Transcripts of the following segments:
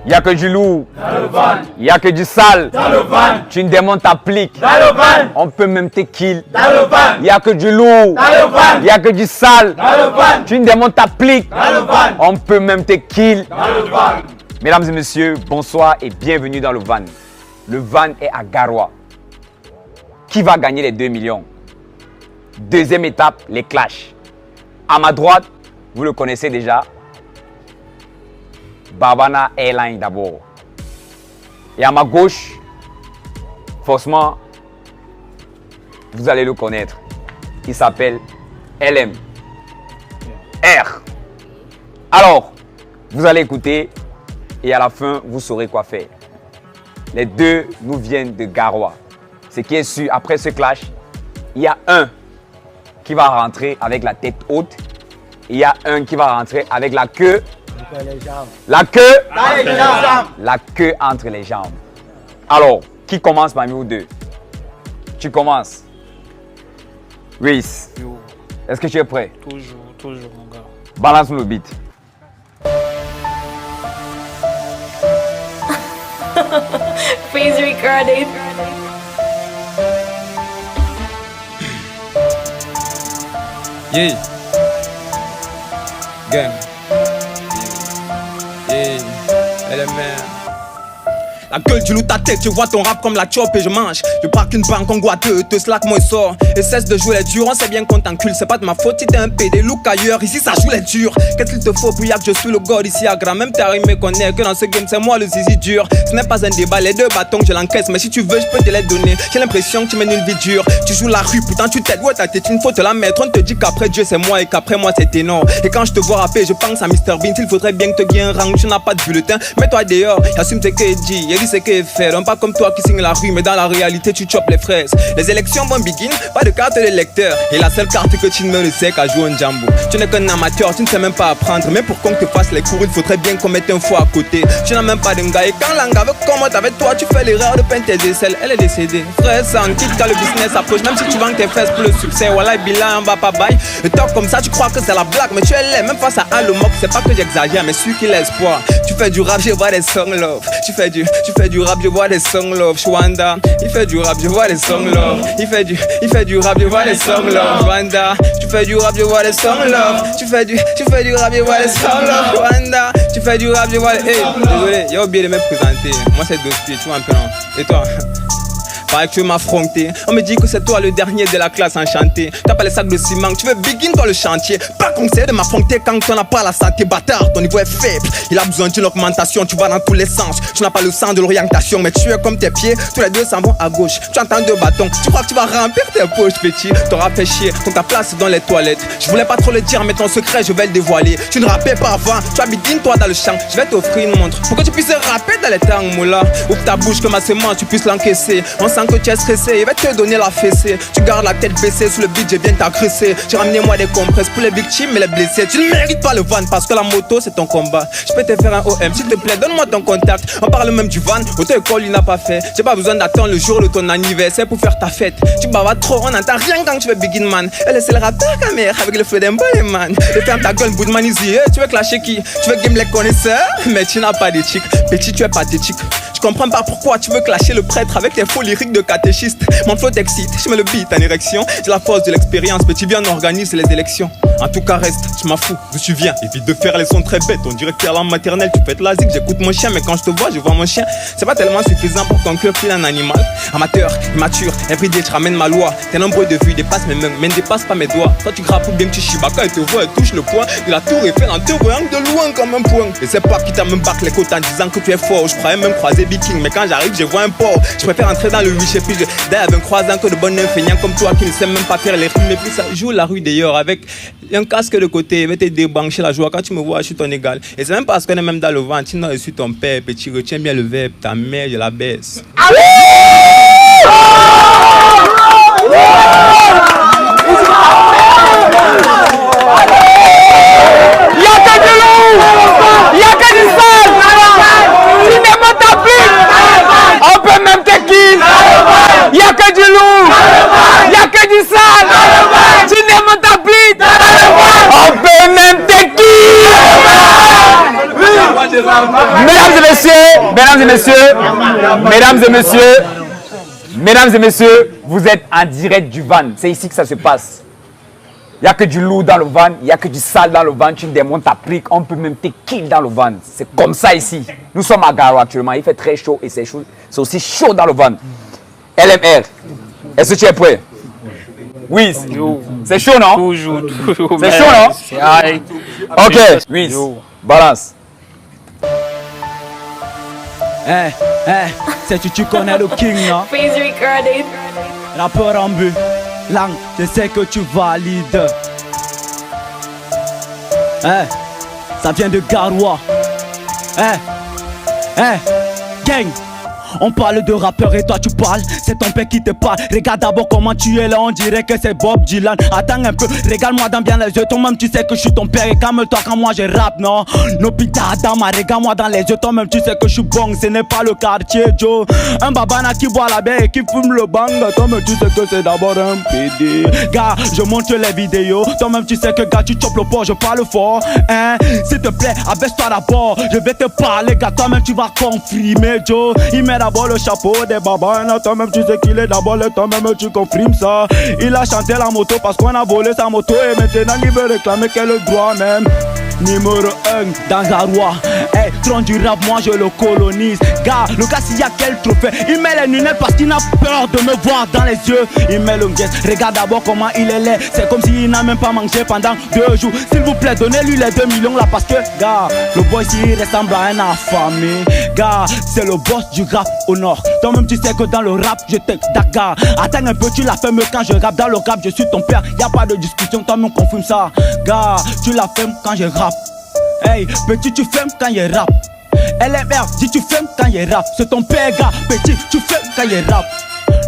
Il n'y a que du lourd. Dans le van. Il n'y a que du sale. Dans le van. Tu ne démontes t'appliques. Dans le van. On peut même te kill. Dans le van. Il n'y a que du lourd. Dans le van. Il n'y a que du sale. Dans le van. Tu ne démontes t'appliques. Dans le van. On peut même te kill. Dans le van. Mesdames et messieurs, bonsoir et bienvenue dans le van. Le van est à Garoua. Qui va gagner les 2 millions? Deuxième étape, les clashs. À ma droite, vous le connaissez déjà. Barbana Airline d'abord. Et à ma gauche, forcément, vous allez le connaître. Il s'appelle LM. R. Alors, vous allez écouter et à la fin, vous saurez quoi faire. Les deux nous viennent de Garoua. Ce qui est sûr, après ce clash, il y a un qui va rentrer avec la tête haute. Il y a un qui va rentrer avec la queue. La queue. La queue entre les jambes. Alors, qui commence parmi vous deux? Tu commences. Reese. Est-ce que tu es prêt? Toujours mon gars. Balance le beat. Please record it. Yeah. Gang. Yeah. LMR. La gueule du loup ta tête, je vois ton rap comme la chop et je mange. Je parque une banque en goût te slack moi sort. Et cesse de jouer les durs, on sait bien qu'on t'encule. C'est pas de ma faute si t'es un PD, look ailleurs. Ici ça joue les durs. Qu'est-ce qu'il te faut pour y que je suis le god ici à Grand. Même t'as rimé qu'on est que dans ce game c'est moi le zizi dur. Ce n'est pas un débat, les deux bâtons que je l'encaisse. Mais si tu veux je peux te les donner. J'ai l'impression que tu mènes une vie dure. Tu joues la rue, pourtant tu t'aides, ouais ta tétine faut te la mettre. On te dit qu'après Dieu c'est moi et qu'après moi c'est énorme. Et quand je te vois rapper je pense à Mr Bean. Il faudrait bien que tu aies un rang, tu n'as pas de bulletin. Mets-toi dehors, assume ce que dit, et dis ce que faire. Pas comme toi qui signe la rue, mais dans la réalité tu chopes les fraises. Les élections vont begin, pas de carte d'électeur. Et la seule carte que tu ne sais qu'à jouer un jambo. Tu n'es qu'un amateur, tu ne sais même pas apprendre. Mais pour qu'on te fasse les cours, il faudrait bien qu'on mette un foie à côté. Tu n'as même pas de gars. Et quand l'anga veut commettre avec toi, tu fais l'erreur de peindre tes aisselles. Elle est décédée. Frère, ça en quitte quand le business approche. Même si tu vends tes fesses pour le succès, voilà, bilan, on va pas bail. Et toi comme ça, tu crois que c'est la blague. Mais tu es laid, même face à un le moque. C'est pas que j'exagère, mais celui qui l'espoir. Tu fais du rap, je vois des songs love. Tu fais du rap, je vois des songs love. Shwanda, il fait du rap, je vois des songs love. Il fait du rap, je vois des songs love. Shwanda, tu fais du rap, je vois des songs love. Tu fais du rap, je vois des songs love. Shwanda, tu fais du rap, je vois des. Hey, désolé, j'ai oublié de me présenter. Moi c'est Dosti, tu vois un peu non. Et toi? Pareil que tu veux m'affronter. On me dit que c'est toi le dernier de la classe enchanté. T'as pas les sacs de ciment, tu veux begin dans le chantier. Pas conseil de m'affronter quand on n'a pas la santé. Bâtard, ton niveau est faible. Il a besoin d'une augmentation, tu vas dans tous les sens. Tu n'as pas le sens de l'orientation, mais tu es comme tes pieds. Tous les deux s'en vont à gauche. Tu entends deux bâtons, tu crois que tu vas remplir tes poches, petit. T'auras fait chier, ton ta place dans les toilettes. Je voulais pas trop le dire, mais ton secret, je vais le dévoiler. Tu ne rappais pas avant, tu as begin toi dans le champ. Je vais t'offrir une montre pour que tu puisses rapper dans les temps, moula. Ouvre ta bouche que ma semence, tu puisses l'encaisser. On sent que tu es stressé, il va te donner la fessée. Tu gardes la tête baissée, sous le beat je viens t'agresser. J'ai ramené moi des compresses pour les victimes et les blessés. Tu ne mérites pas le van parce que la moto c'est ton combat. Je peux te faire un OM s'il te plaît, donne-moi ton contact. On parle même du van, auto-école il n'a pas fait. J'ai pas besoin d'attendre le jour de ton anniversaire pour faire ta fête. Tu bavardes trop, on n'entend rien quand tu veux begin man. Elle c'est le rappeur caméra avec le feu d'un boy man. Et ferme ta gueule, bout de manisier. Tu veux clasher qui? Tu veux game les connaisseurs? Mais tu n'as pas d'éthique. Petit tu es pathétique. Je comprends pas pourquoi tu veux clasher le prêtre avec tes faux lyriques de catéchiste. Mon flow t'excite, je mets le beat en érection. J'ai la force de l'expérience, petit viens on organise les élections. En tout cas reste, je m'en fous, d'où tu viens. Évite de faire les sons très bêtes, on dirait que t'es à la maternelle. Tu fais de la zig, j'écoute mon chien, mais quand je te vois, je vois mon chien. C'est pas tellement suffisant pour conclure qu'il est un animal. Amateur, immature, everyday, je ramène ma loi. Tes nombreux de vues dépassent mes mains, mais ne dépassent pas mes doigts. Toi tu grappes ou bien tu chibas, quand elle te voit, elle touche le poing de la tour Eiffel en te voyant de loin comme un point. Et c'est pas qui t'a même back les côtes en disant que tu es fort. Je croyais même croiser Viking, mais quand j'arrive, je vois un port. Je préfère entrer dans le riche et puis je d'ailleurs avec un croisant que de bonnes feignants comme toi qui ne sait même pas faire les rimes. Et puis ça joue la rue d'ailleurs avec un casque de côté, va te débrancher la joie. Quand tu me vois, je suis ton égal. Et c'est même parce qu'on est même dans le ventre. Sinon, je suis ton père, petit. Retiens bien le verbe. Ta mère, je la baisse. Y'a que du loup, y'a que du sale. Tu n'aimes ta plus. On peut même te kill. Y'a que du loup, y'a que du sale. Tu n'aimes ta plus. On peut même te kill. Mesdames et messieurs, vous êtes en direct du van. C'est ici que ça se passe. Il n'y a que du lourd dans le van, il n'y a que du sale dans le van. Tu démontes ta plique, on peut même te kill dans le van. C'est comme ça ici. Nous sommes à Garo actuellement, il fait très chaud et c'est chaud. C'est aussi chaud dans le van. LMR, est-ce que tu es prêt? Oui, c'est chaud, non? Toujours. C'est chaud, non? Ok, oui, balance. C'est tu connais le king, non? Phase recorded. Rappeur en but, langue, je sais que tu valides. Ça vient de Garoua. Gang. On parle de rappeur et toi tu parles, c'est ton père qui te parle. Regarde d'abord comment tu es là, on dirait que c'est Bob Dylan. Attends un peu, regarde-moi dans bien les yeux. Toi-même tu sais que je suis ton père et calme-toi quand moi je rappe, non? Nopita Adama, regarde-moi dans les yeux. Toi-même tu sais que je suis bon, ce n'est pas le quartier Joe. Un babana qui boit la baie et qui fume le bang. Toi-même tu sais que c'est d'abord un PD. Gars, je montre les vidéos. Toi-même tu sais que gars tu chopes le port, je parle fort. S'il te plaît, abaisse-toi d'abord. Je vais te parler, gars, toi-même tu vas confirmer Joe. Il met d'abord le chapeau des babana. Toi-même tu sais qu'il est d'abord le toi-même tu confirmes ça. Il a chanté la moto parce qu'on a volé sa moto. Et maintenant il veut réclamer qu'elle le droit même. Numéro 1 dans Garoua. Trône du rap, moi je le colonise. Gars, le gars s'il y a quel trophée. Il met les lunettes parce qu'il a peur de me voir dans les yeux. Il met le guest, regarde d'abord comment il est laid. C'est comme s'il n'a même pas mangé pendant 2 jours. S'il vous plaît, donnez-lui les 2 millions là. Parce que, gars, le boy s'il ressemble à un affamé. Gars, c'est le boss du rap au nord. Toi-même tu sais que dans le rap, je t'aime Dakar. Attends un peu, tu la fermes quand je rappe. Dans le rap, je suis ton père, y'a pas de discussion, toi-même confirme ça. Gars, tu la fermes quand je rappe. Hey, petit, tu fermes quand il rappe. LMR, dis tu fermes quand il rappe. C'est ton père, gars. Petit, tu fermes quand il rappe.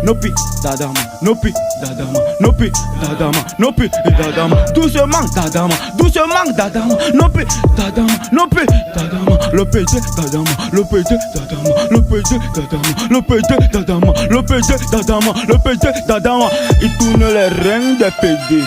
Nopi, dadama, nopi, dadama, nopi, dadama, nopi, dadama. Doucement, dadama, doucement, dadama, nopi, dadama, nopi, dadama. Le PD, dadama, le PD, dadama, le PD, dadama, le PD, dadama, le PD, dadama, le PD, dadama. Il tourne les règnes des PD.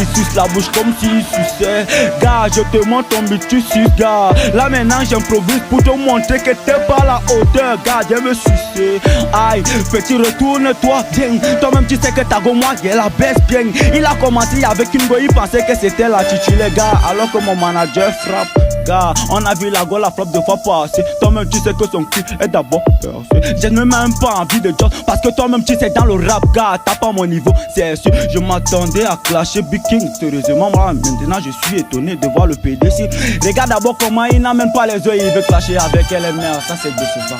Il suce la bouche comme s'il suçait. Gars, je te montre ton but, tu suces, gars. Là maintenant j'improvise pour te montrer que t'es pas à la hauteur. Gars, viens me sucer. Aïe, petit retourne-toi bien. Toi-même tu sais que ta go moi, elle la baisse bien. Il a commencé avec une go, il pensait que c'était la titulaire, gars. Alors que mon manager frappe. Gars, on a vu la go, la frappe 2 fois passer. Toi-même tu sais que son cul est d'abord percé. J'ai même pas envie de job parce que toi-même tu sais dans le rap, gars. T'as pas mon niveau, c'est sûr. Je m'attendais à clasher Big King. Sérieusement, moi maintenant je suis étonné de voir le PDC. Regarde d'abord comment il n'a même pas les yeux. Il veut clasher avec LMR, ça c'est décevant.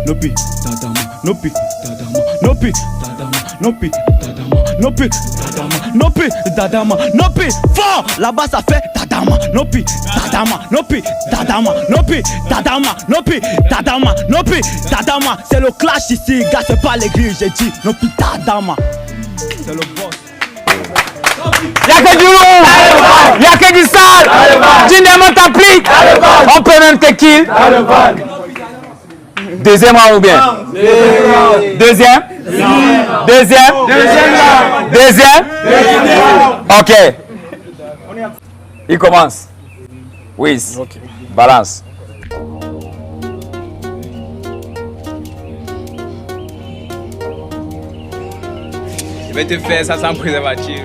Nopi, dadama, nopi, dadama, nopi, dadama, nopi, dadama, nopi, dadama, nopi, dadama, nopi. Fort là-bas ça fait dadama, nopi, dadama, nopi, dadama, nopi, dadama, nopi, dadama, nopi, dadama. C'est le clash ici, gars, c'est pas l'église, j'ai dit nopi, dadama. C'est le boss. Y'a que du lourd, y'a que du sale. Tu démontes ta plique, on peut même te kill. Deuxième round ou bien? Deuxième? Deuxième? Ok. Il commence. Oui. Balance. Je vais te faire ça sans préservatif.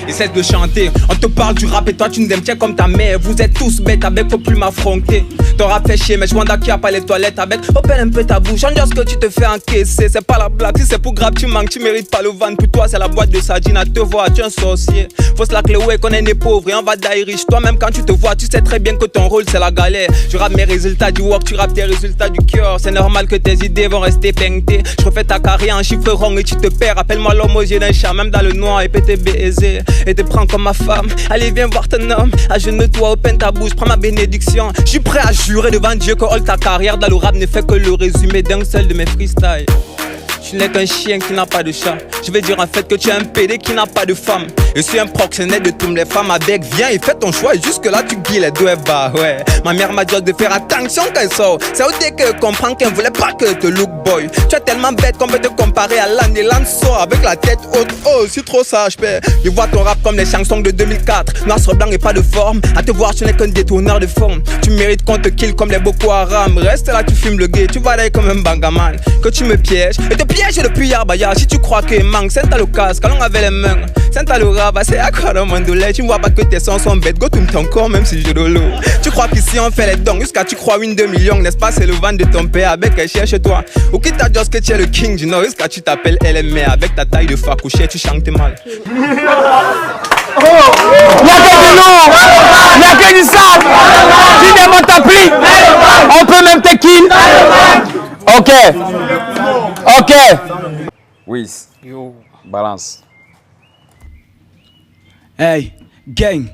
Il cesse de chanter, on te parle du rap et toi tu nous aimes tiens comme ta mère. Vous êtes tous bêtes avec, faut plus m'affronter. Ton rap fait chier mais je vois qui a pas les toilettes avec. Open un peu ta bouche, on dit ce que tu te fais encaisser. C'est pas la blague, si c'est pour grave tu manques, tu mérites pas le van. Pour toi c'est la boîte de sardines à te voir, tu es un sorcier. Faut se la clé ouais qu'on est né pauvres et on va die riche. Toi-même quand tu te vois, tu sais très bien que ton rôle c'est la galère. Je rappe mes résultats du work, tu rappes tes résultats du cœur. C'est normal que tes idées vont rester peintées. Je refais ta carrière en chiffre rond et tu te perds. Appelle-moi l'homme aux yeux d'un chat, même dans le noir et peut te baiser. Et te prends comme ma femme, allez viens voir ton homme. Agenouille-toi, open ta bouche, prends ma bénédiction. Je suis prêt à jurer devant Dieu que all ta carrière dans le rap ne fait que le résumé d'un seul de mes freestyles. Tu n'es qu'un chien qui n'a pas de chat. Je vais dire en fait que tu es un PD qui n'a pas de femme. Je suis un proxénète de toutes les femmes avec. Viens et fais ton choix et jusque là tu guilles les doigts bas. Ouais. Ma mère m'a dit de faire attention quand elle sort. C'est au dé que comprend qu'elle voulait pas que te look boy. Tu es tellement bête qu'on peut te comparer à l'âne et l'âne sort avec la tête haute. Oh, c'est trop sage, père. Je vois ton rap comme les chansons de 2004. Noir sur blanc et pas de forme. À te voir, tu n'es qu'un détourneur de forme. Tu mérites qu'on te kill comme les Boko Haram. Reste là, tu fumes le gay, tu vas d'ailleurs comme un bangaman. Que tu me pièges et te pièges depuis Yarbaya. Si tu crois que manque, c'est à le casque, allons avec les mains. C'est à le rabat, c'est à quoi dans mon douleur. Tu ne vois pas que tes sons sont bêtes, go tout ton corps, même si je dolo. Tu crois qu'ici on fait les dons, jusqu'à tu crois une 2 millions, n'est-ce pas? C'est le vent de ton père avec elle cherche toi. Ou qui t'a dit que tu es le king du Nord, jusqu'à tu t'appelles LMA avec ta taille de facouché, tu chantes mal. Y'a que du lourd, y'a que du sale. Tu demandes ta pli, on peut même te kill. Ok. Ok. Oui. Balance. Hey, gang.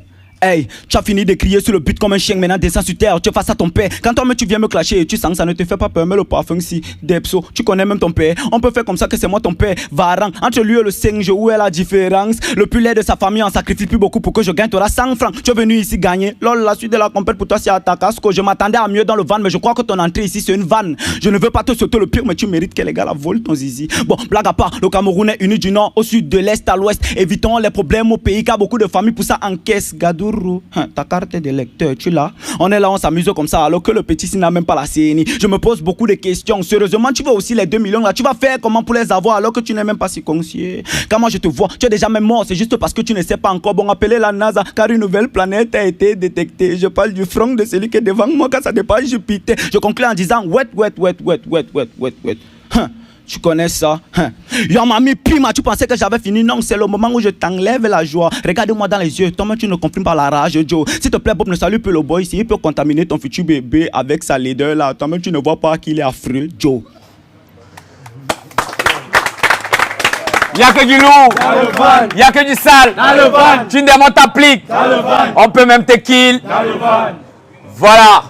Hey, tu as fini de crier sur le but comme un chien, maintenant descends sur terre, tu es face à ton père. Quand toi-même tu viens me clasher et tu sens que ça ne te fait pas peur, mais le parfum si, Depso, tu connais même ton père. On peut faire comme ça que c'est moi ton père. Varan, entre lui et le singe, où est la différence? Le plus laid de sa famille en sacrifie plus beaucoup pour que je gagne, tu auras 100 francs. Tu es venu ici gagner. Lol, la suite de la compète pour toi c'est à ta casco. Je m'attendais à mieux dans le van, mais je crois que ton entrée ici c'est une vanne. Je ne veux pas te sauter le pire, mais tu mérites que les gars la volent ton zizi. Bon, blague à part, le Cameroun est uni du nord au sud, de l'est à l'ouest. Évitons les problèmes au pays car beaucoup de familles pour ça encaissent. Gadourou, ta carte de lecteur, tu l'as? On est là, on s'amuse comme ça, alors que le petit n'a même pas la CNI. Je me pose beaucoup de questions. Sérieusement, tu veux aussi les 2 millions là? Tu vas faire comment pour les avoir alors que tu n'es même pas si conscient? Quand moi je te vois, tu es déjà même mort. C'est juste parce que tu ne sais pas encore. Bon, appeler la NASA car une nouvelle planète a été détectée. Je parle du front de celui qui est devant moi quand ça dépasse Jupiter. Je conclue en disant wet. Tu connais ça? Yo, mamie, pima, tu pensais que j'avais fini? Non, c'est le moment où je t'enlève la joie. Regarde-moi dans les yeux, toi-même tu ne comprimes pas la rage, Joe. S'il te plaît, Bob, ne salue plus le boy ici. Il peut contaminer ton futur bébé avec sa laideur là. Toi-même tu ne vois pas qu'il est affreux, Joe. Y'a que du lourd, y'a que du sale. Tu ne demandes ta plique, on peut même te kill. Voilà,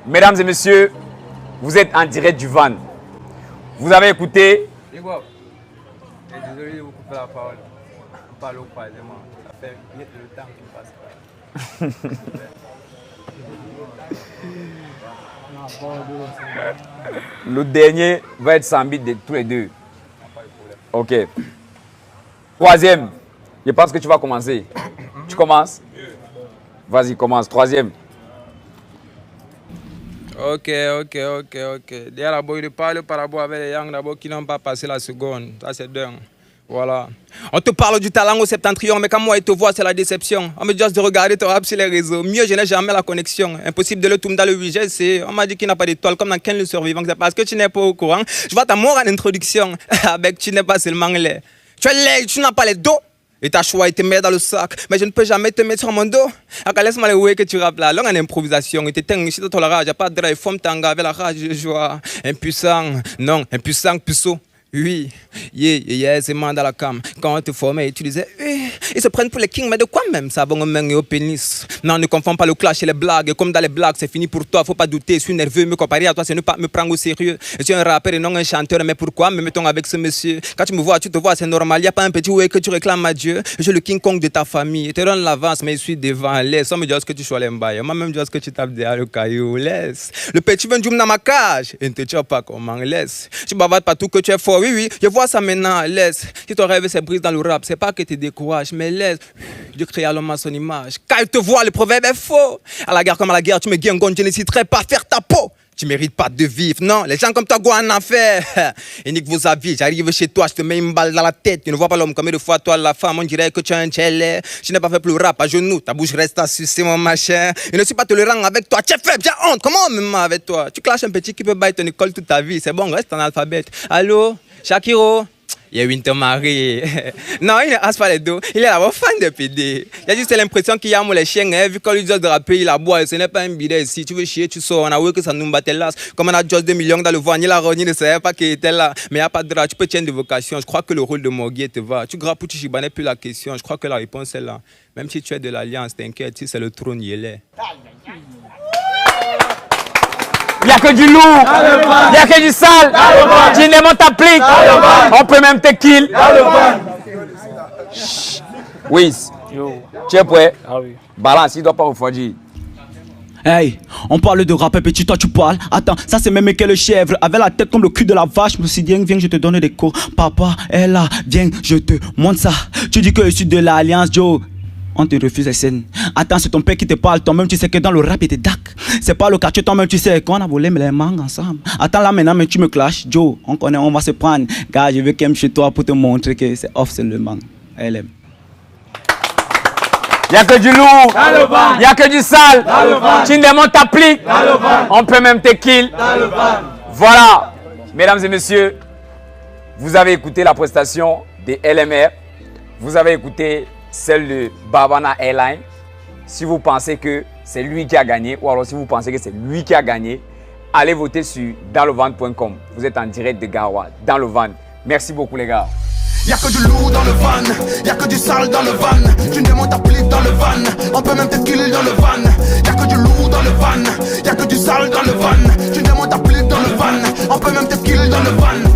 mesdames et messieurs, vous êtes en direct du van. Vous avez écouté. Désolé de vous couper la parole. On parle au parlement. Ça fait le temps qui passe. Le dernier va être 100 bits de tous les deux. Ok. Troisième. Je pense que tu vas commencer. Tu commences? Vas-y, commence. Troisième. Ok. D'abord, il parle par rapport avec les Yang d'abord qui n'ont pas passé la seconde. Ça, c'est dingue. Voilà. On te parle du talent au septentrion, mais quand moi il te voit, c'est la déception. On me dit juste de regarder ton rap sur les réseaux. Mieux, je n'ai jamais la connexion. Impossible de le tourner dans le 8G, c'est. On m'a dit qu'il n'a pas d'étoile, comme dans Ken le survivant. C'est parce que tu n'es pas au courant. Je vois ta mort en introduction. Avec tu n'es pas seulement laid. Tu es laid, tu n'as pas les dos. Et ta choix te met dans le sac. Mais je ne peux jamais te mettre sur mon dos. Laisse-moi les way que tu rappes là. Longue en improvisation. Et t'es ici dans la rage. Y'a pas de drive. Forme tanga avec la rage de joie. Impuissant. Non, impuissant, puceau. Oui, c'est moi dans la cam. Quand on te formait, tu disais, oui, ils se prennent pour les kings, mais de quoi même ça va me au pénis? Non, ne confonds pas le clash et les blagues. Comme dans les blagues, c'est fini pour toi, faut pas douter. Je suis nerveux, me comparer à toi, c'est ne pas me prendre au sérieux. Je suis un rappeur et non un chanteur, mais pourquoi me mettons avec ce monsieur? Quand tu me vois, tu te vois, c'est normal. Y a pas un petit way que tu réclames à Dieu. Je suis le King Kong de ta famille. Je te donne l'avance, mais je suis devant. Laisse, on me dit que tu sois l'embaye. Moi-même, je dis que tu tapes derrière le caillou. Laisse. Le petit vient dans ma cage. Et ne te tire pas comment, laisse. Tu bavardes pas tout que tu es fort. Oui, je vois ça maintenant, laisse. Si ton rêve se brise dans le rap, c'est pas que tu décourages, mais laisse. Dieu crée à l'homme à son image. Quand il te voit, le proverbe est faux. À la guerre comme à la guerre, tu me guingonnes, je n'hésiterai pas à faire ta peau. Tu mérites pas de vivre, non. Les gens comme toi, quoi en enfer. Et nique vos avis, j'arrive chez toi, je te mets une balle dans la tête. Tu ne vois pas l'homme, combien de fois toi, la femme, on dirait que tu es un tchèle. Je n'ai pas fait plus le rap à genoux, ta bouche reste à sucer mon machin. Je ne suis pas tolérant avec toi, tu es faible, j'ai honte. Comment on me met avec toi? Tu clashes un petit qui peut bailler ton école toute ta vie. C'est bon, reste en alphabet. Allô, Shakiro? Il y a Winter Marie. Non, il ne pas les dos. Il est d'abord fan de PD. Il a juste l'impression qu'il y a les chiens. Vu qu'on lui dit de rapper, il a boit. Ce n'est pas un bidet. Si tu veux chier, tu sors. On a vu que ça nous battait là. Comme on a juste 2 millions dans le vent, il a rogné, il ne savait pas qu'il était là. Mais il n'y a pas de drap. Tu peux tenir de vocation. Je crois que le rôle de Morguier te va. Tu grappes ou tu chibanais plus la question. Je crois que la réponse est là. Même si tu es de l'Alliance, t'inquiète, si c'est le trône, il est. Il n'y a que du lourd. Il n'y a que du sale. Tu démontes ta plique. On peut même te kill. Oui. Tu es prêt? Ah oui. Balance, il ne doit pas refroidir. Hey, on parle de rap, petit, toi tu parles. Attends, ça c'est même que le chèvre, avec la tête comme le cul de la vache. Je me suis dit, viens, je te donne des cours. Papa est là, viens, je te montre ça. Tu dis que je suis de l'Alliance, Joe. On te refuse les scènes. Attends, c'est ton père qui te parle. Toi-même, tu sais que dans le rap, il était dac. C'est pas le quartier, toi-même, tu sais qu'on a volé mais les mangues ensemble. Attends, là maintenant, mais tu me clashes. Joe, on connaît, on va se prendre. Gars, je veux qu'elle me chez toi pour te montrer que c'est off seulement. Elle aime. Il n'y a que du lourd. Il n'y a que du sale. Tu démontes ta plique. On peut même te kill. Voilà. Mesdames et messieurs, vous avez écouté la prestation de LMR. Vous avez écouté celle de Barbana Airline. Si vous pensez que c'est lui qui a gagné, ou alors si vous pensez que c'est lui qui a gagné, allez voter sur danslevent.com. Vous êtes en direct de Garoua, dans le van. Merci beaucoup les gars. Y'a que du lourd dans le van, y'a que du sale dans le van. Tu démontes ta plique dans le van, on peut même te kill dans le van. Y'a que du lourd dans le van, y'a que du sale dans le van. Tu démontes ta plique dans le van, on peut même te kill dans le van.